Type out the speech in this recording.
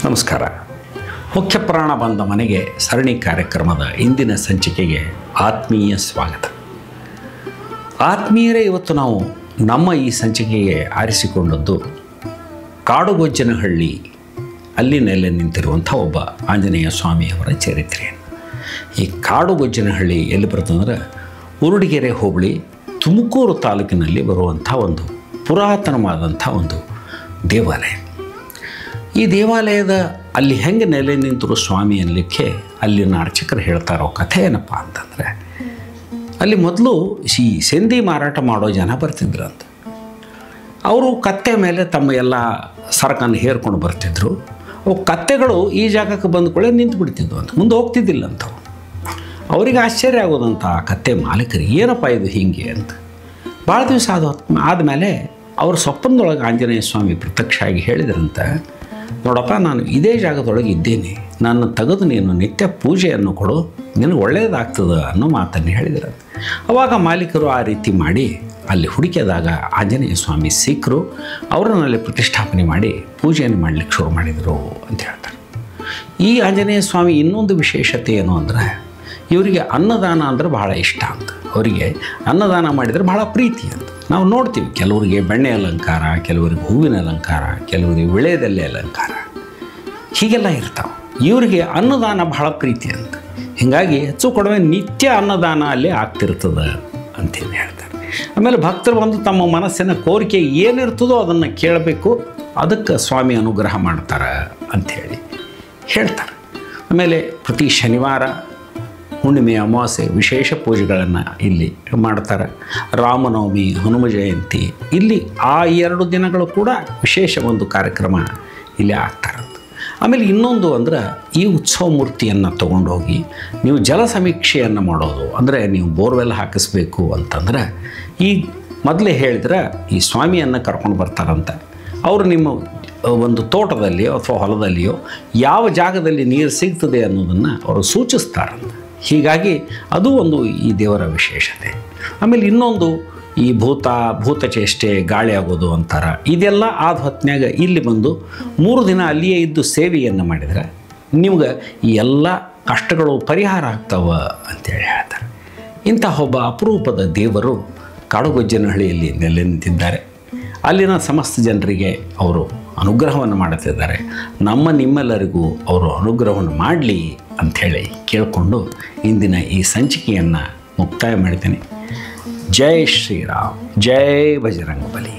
ನಮಸ್ಕಾರ. ಮುಖ್ಯ ಪ್ರಾಣ ಬಂದ ಮನೆಗೆ ಸರಣಿ ಕಾರ್ಯಕ್ರಮದ ಇಂದಿನ ಸಂಚಿಕೆಗೆ ಆತ್ಮೀಯ ಸ್ವಾಗತ. ಆತ್ಮೀಯರೇ, ಇವತ್ತು ನಾವು ನಮ್ಮ ಈ ಸಂಚಿಕೆಗೆ ಆರಿಸಿಕೊಂಡದ್ದು ಕಾಡುಗೊಜ್ಜನಹಳ್ಳಿ ಅಲ್ಲಿ ನೆಲೆ ನಿಂತಿರುವಂಥ ಒಬ್ಬ ಆಂಜನೇಯ ಸ್ವಾಮಿಯವರ ಚರಿತ್ರೆಯನ್ನು. ಈ ಕಾಡುಗೊಜ್ಜನಹಳ್ಳಿ ಎಲ್ಲಿ ಬರ್ತಂದ್ರೆ ಉರುಡಿಗೆರೆ ಹೋಬಳಿ ತುಮಕೂರು ತಾಲೂಕಿನಲ್ಲಿ ಬರುವಂಥ ಒಂದು ಪುರಾತನವಾದಂಥ ಒಂದು ದೇವಾಲಯ. ಈ ದೇವಾಲಯದ ಅಲ್ಲಿ ಹೆಂಗೆ ನೆಲೆ ನಿಂತರು ಸ್ವಾಮಿ ಅನ್ನಲಿಕ್ಕೆ ಅಲ್ಲಿನ ಅರ್ಚಕರು ಹೇಳ್ತಾರೋ ಕಥೆ ಏನಪ್ಪ ಅಂತಂದರೆ, ಅಲ್ಲಿ ಮೊದಲು ಈ ಸೆಂದಿ ಮಾರಾಟ ಮಾಡೋ ಜನ ಬರ್ತಿದ್ರಂತ. ಅವರು ಕತ್ತೆ ಮೇಲೆ ತಮ್ಮ ಎಲ್ಲ ಸರಕನ್ನು ಹೇರ್ಕೊಂಡು ಬರ್ತಿದ್ರು. ಅವು ಕತ್ತೆಗಳು ಈ ಜಾಗಕ್ಕೆ ಬಂದ್ಕೊಳ್ಳೆ ನಿಂತು ಬಿಡ್ತಿದ್ವು ಅಂತ, ಮುಂದೆ ಹೋಗ್ತಿದ್ದಿಲ್ಲ ಅಂತ. ಅವರಿಗೆ ಆಶ್ಚರ್ಯ ಆಗೋದಂತ ಆ ಕತ್ತೆ ಮಾಲೀಕರಿಗೆ, ಏನಪ್ಪ ಇದು ಹೀಗೆ ಅಂತ. ಭಾಳ ದಿವಸ ಆದಮೇಲೆ ಅವರು ಸ್ವಪ್ನದೊಳಗೆ ಆಂಜನೇಯ ಸ್ವಾಮಿ ಪ್ರತ್ಯಕ್ಷ ಆಗಿ ಹೇಳಿದ್ರಂತ, ನೋಡಪ್ಪ, ನಾನು ಇದೇ ಜಾಗದೊಳಗೆ ಇದ್ದೇನೆ, ನನ್ನ ತೆಗೆದು ನೀನು ನಿತ್ಯ ಪೂಜೆಯನ್ನು ಕೊಡು, ನಿನಗೆ ಒಳ್ಳೆಯದಾಗ್ತದೆ ಅನ್ನೋ ಮಾತನ್ನು ಹೇಳಿದ್ರು. ಆವಾಗ ಮಾಲೀಕರು ಆ ರೀತಿ ಮಾಡಿ ಅಲ್ಲಿ ಹುಡುಕಿದಾಗ ಆಂಜನೇಯ ಸ್ವಾಮಿ ಸಿಕ್ಕರು. ಅವರನ್ನಲ್ಲಿ ಪ್ರತಿಷ್ಠಾಪನೆ ಮಾಡಿ ಪೂಜೆಯನ್ನು ಮಾಡಲಿಕ್ಕೆ ಶುರು ಮಾಡಿದರು ಅಂತ ಹೇಳ್ತಾರೆ. ಈ ಆಂಜನೇಯ ಸ್ವಾಮಿ ಇನ್ನೊಂದು ವಿಶೇಷತೆ ಏನು ಅಂದರೆ, ಇವರಿಗೆ ಅನ್ನದಾನ ಅಂದರೆ ಬಹಳ ಇಷ್ಟ ಅಂತ. ಅವರಿಗೆ ಅನ್ನದಾನ ಮಾಡಿದರೆ ಬಹಳ ಪ್ರೀತಿ ಅಂತ ನಾವು ನೋಡ್ತೀವಿ. ಕೆಲವರಿಗೆ ಬೆಣ್ಣೆ ಅಲಂಕಾರ, ಕೆಲವರಿಗೆ ಹೂವಿನ ಅಲಂಕಾರ, ಕೆಲವರಿಗೆ ವಿಳೆದೆಲೆ ಅಲಂಕಾರ, ಹೀಗೆಲ್ಲ ಇರ್ತಾವೆ. ಇವರಿಗೆ ಅನ್ನದಾನ ಬಹಳ ಪ್ರೀತಿ ಅಂತ. ಹೀಗಾಗಿ ಹೆಚ್ಚು ಕಡಿಮೆ ನಿತ್ಯ ಅನ್ನದಾನ ಅಲ್ಲೇ ಆಗ್ತಿರ್ತದೆ ಅಂತೇಳಿ ಹೇಳ್ತಾರೆ. ಆಮೇಲೆ ಭಕ್ತರು ಬಂದು ತಮ್ಮ ಮನಸ್ಸಿನ ಕೋರಿಕೆ ಏನಿರ್ತದೋ ಅದನ್ನು ಕೇಳಬೇಕು, ಅದಕ್ಕೆ ಸ್ವಾಮಿ ಅನುಗ್ರಹ ಮಾಡ್ತಾರೆ ಅಂಥೇಳಿ ಹೇಳ್ತಾರೆ. ಆಮೇಲೆ ಪ್ರತಿ ಶನಿವಾರ, ಹುಣ್ಣಿಮೆ, ಅಮಾವಾಸ್ಯೆ ವಿಶೇಷ ಪೂಜೆಗಳನ್ನು ಇಲ್ಲಿ ಮಾಡ್ತಾರೆ. ರಾಮನವಮಿ, ಹನುಮ ಜಯಂತಿ, ಇಲ್ಲಿ ಆ 2 ದಿನಗಳು ಕೂಡ ವಿಶೇಷ ಒಂದು ಕಾರ್ಯಕ್ರಮ ಇಲ್ಲಿ ಆಗ್ತಾರಂತ. ಆಮೇಲೆ ಇನ್ನೊಂದು ಅಂದ್ರೆ, ಈ ಉತ್ಸವ ಮೂರ್ತಿಯನ್ನು ತೊಗೊಂಡೋಗಿ ನೀವು ಜಲ ಸಮೀಕ್ಷೆಯನ್ನು ಮಾಡೋದು. ಅಂದರೆ ನೀವು ಬೋರ್ವೆಲ್ ಹಾಕಿಸ್ಬೇಕು ಅಂತಂದ್ರೆ, ಈ ಮೊದಲೇ ಹೇಳಿದ್ರೆ ಈ ಸ್ವಾಮಿಯನ್ನು ಕರ್ಕೊಂಡು ಬರ್ತಾರಂತ. ಅವರು ನಿಮ್ಮ ಒಂದು ತೋಟದಲ್ಲಿಯೋ ಅಥವಾ ಹೊಲದಲ್ಲಿಯೋ ಯಾವ ಜಾಗದಲ್ಲಿ ನೀರು ಸಿಗ್ತದೆ ಅನ್ನೋದನ್ನು ಅವರು ಸೂಚಿಸ್ತಾರಂತ. ಹೀಗಾಗಿ ಅದು ಒಂದು ಈ ದೇವರ ವಿಶೇಷತೆ. ಆಮೇಲೆ ಇನ್ನೊಂದು, ಈ ಭೂತಚೇಷ್ಟೆ, ಗಾಳಿ ಆಗೋದು ಅಂತಾರ, ಇದೆಲ್ಲ ಆದ ಹೊತ್ತಿನಾಗ ಇಲ್ಲಿ ಬಂದು 3 ದಿನ ಅಲ್ಲಿಯೇ ಇದ್ದು ಸೇವೆಯನ್ನು ಮಾಡಿದರೆ ನಿಮ್ಗೆ ಈ ಎಲ್ಲ ಕಷ್ಟಗಳು ಪರಿಹಾರ ಆಗ್ತಾವ ಅಂತೇಳಿ ಹೇಳ್ತಾರೆ. ಇಂತಹ ಒಬ್ಬ ಅಪರೂಪದ ದೇವರು ಕಾಡುಗೊಜ್ಜನಹಳ್ಳಿಯಲ್ಲಿ ನೆಲೆ ನಿಂತಿದ್ದಾರೆ. ಅಲ್ಲಿನ ಸಮಸ್ತ ಜನರಿಗೆ ಅವರು ಅನುಗ್ರಹವನ್ನು ಮಾಡುತ್ತಿದ್ದಾರೆ. ನಿಮ್ಮೆಲ್ಲರಿಗೂ ಅವರು ಅನುಗ್ರಹವನ್ನು ಮಾಡಲಿ ಅಂಥೇಳಿ ಕೇಳಿಕೊಂಡು ಇಂದಿನ ಈ ಸಂಚಿಕೆಯನ್ನು ಮುಕ್ತಾಯ ಮಾಡ್ತೇನೆ. ಜೈ ಶ್ರೀರಾಮ್, ಜೈ ಬಜರಂಗಬಲಿ.